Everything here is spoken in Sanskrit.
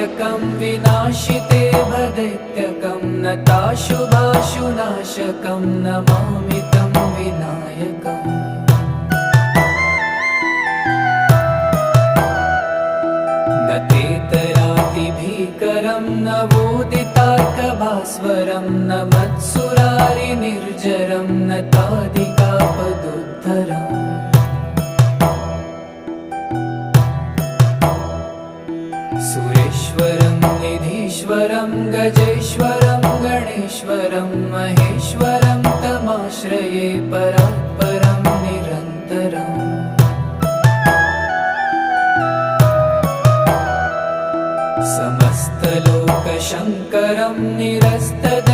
नाशकं विनाशिते भदैत्यकं नताशुभाशुनाशकं नमामि तं विनायकम्। न तेतरातिभीकरं न वोदितार्कभास्वरं न मत्सुरारिनिर्जरं न तादिकापदुद्धरम्। सुरेश्वरं निधीश्वरं गजेश्वरं गणेश्वरं महेश्वरं तमाश्रये परात्परं निरन्तरम्। समस्तलोकशङ्करं निरस्तदेवं